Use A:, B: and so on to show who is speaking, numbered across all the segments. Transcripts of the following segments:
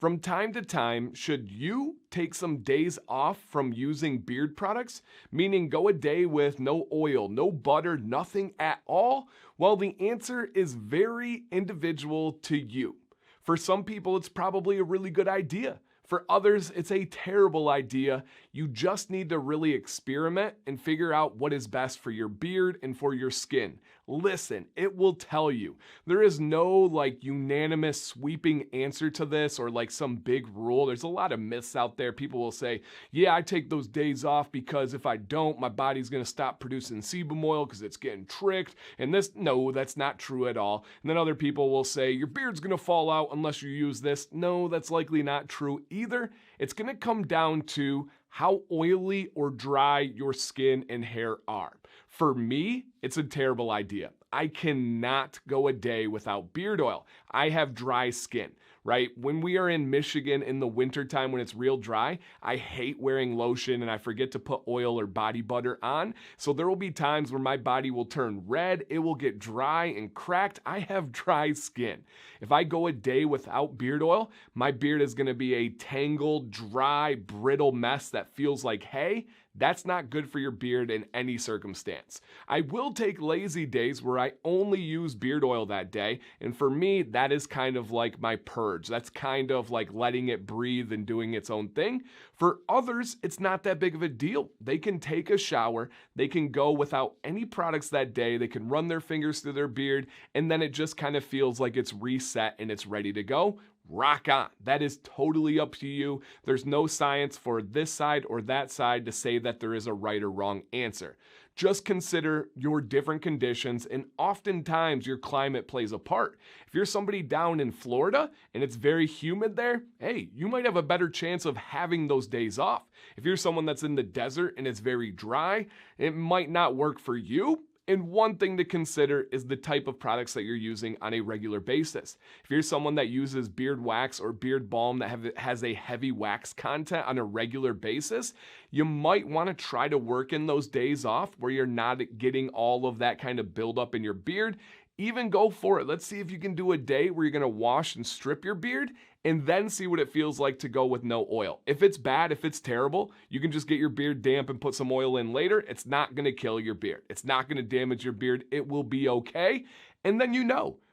A: From time to time, should you take some days off from using beard products? Meaning go a day with no oil, no butter, nothing at all? Well, the answer is very individual to you. For some people, it's probably a really good idea. For others, it's a terrible idea. You just need to really experiment and figure out what is best for your beard and for your skin. Listen, it will tell you. There is no unanimous sweeping answer to this or some big rule. There's a lot of myths out there. People will say, yeah, I take those days off because if I don't, my body's going to stop producing sebum oil because it's getting tricked. And no, that's not true at all. And then other people will say, your beard's going to fall out unless you use this. No, that's likely not true either. It's going to come down to how oily or dry your skin and hair are. For me, it's a terrible idea. I cannot go a day without beard oil. I have dry skin, right? When we are in Michigan in the wintertime when it's real dry, I hate wearing lotion and I forget to put oil or body butter on. So there will be times where my body will turn red, it will get dry and cracked. I have dry skin. If I go a day without beard oil, my beard is going to be a tangled, dry, brittle mess that feels like hay. That's not good for your beard in any circumstance. I will take lazy days where I only use beard oil that day, and for me, that is kind of like my purge. That's kind of like letting it breathe and doing its own thing. For others, it's not that big of a deal. They can take a shower, they can go without any products that day, they can run their fingers through their beard, and then it just kind of feels like it's reset and it's ready to go. Rock on. That is totally up to you. There's no science for this side or that side to say that there is a right or wrong answer. Just consider your different conditions, and oftentimes your climate plays a part. If you're somebody down in Florida and it's very humid there, hey, you might have a better chance of having those days off. If you're someone that's in the desert and it's very dry, it might not work for you. And one thing to consider is the type of products that you're using on a regular basis. If you're someone that uses beard wax or beard balm that has a heavy wax content on a regular basis, you might want to try to work in those days off where you're not getting all of that kind of buildup in your beard. Even go for it. Let's see if you can do a day where you're going to wash and strip your beard and then see what it feels like to go with no oil. If it's bad, if it's terrible, you can just get your beard damp and put some oil in later. It's not going to kill your beard. It's not going to damage your beard. It will be okay. And then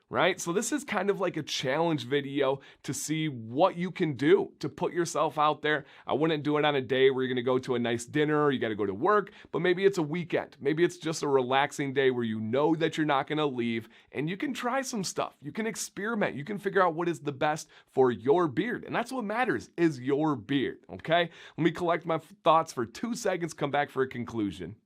A: right? So this is kind of like a challenge video to see what you can do to put yourself out there. I wouldn't do it on a day where you're going to go to a nice dinner or you got to go to work, but maybe it's a weekend. Maybe it's just a relaxing day where you know that you're not going to leave and you can try some stuff. You can experiment. You can figure out what is the best for your beard. And that's what matters, is your beard, okay? Let me collect my thoughts for 2 seconds, come back for a conclusion.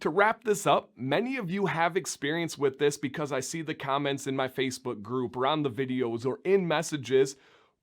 A: To wrap this up, many of you have experience with this because I see the comments in my Facebook group or on the videos or in messages.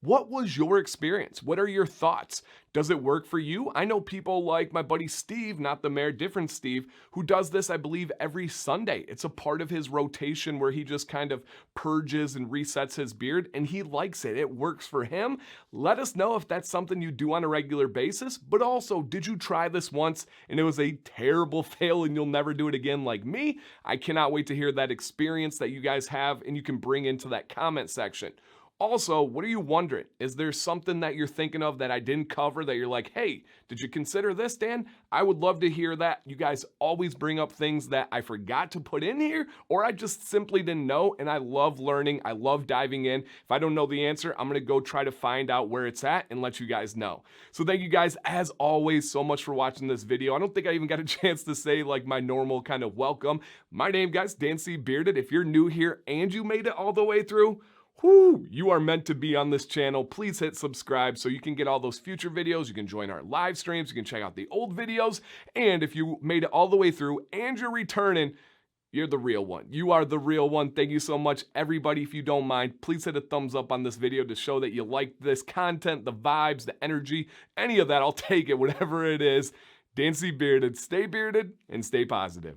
A: What was your experience? What are your thoughts? Does it work for you? I know people like my buddy Steve, not the mayor, different Steve, who does this, I believe, every Sunday. It's a part of his rotation where he just kind of purges and resets his beard, and he likes it. It works for him. Let us know if that's something you do on a regular basis, but also, did you try this once and it was a terrible fail and you'll never do it again like me? I cannot wait to hear that experience that you guys have and you can bring into that comment section. Also, what are you wondering? Is there something that you're thinking of that I didn't cover that you're like, hey, did you consider this, Dan? I would love to hear that. You guys always bring up things that I forgot to put in here or I just simply didn't know, and I love learning. I love diving in. If I don't know the answer, I'm going to go try to find out where it's at and let you guys know. So thank you guys, as always, so much for watching this video. I don't think I even got a chance to say my normal kind of welcome. My name, guys, Dan C. Bearded. If you're new here and you made it all the way through, whoo, you are meant to be on this channel. Please hit subscribe so you can get all those future videos. You can join our live streams. You can check out the old videos. And if you made it all the way through and you're returning, you're the real one. You are the real one. Thank you so much, everybody. If you don't mind, please hit a thumbs up on this video to show that you like this content, the vibes, the energy, any of that. I'll take it, whatever it is. Dan C. Bearded. Stay bearded and stay positive.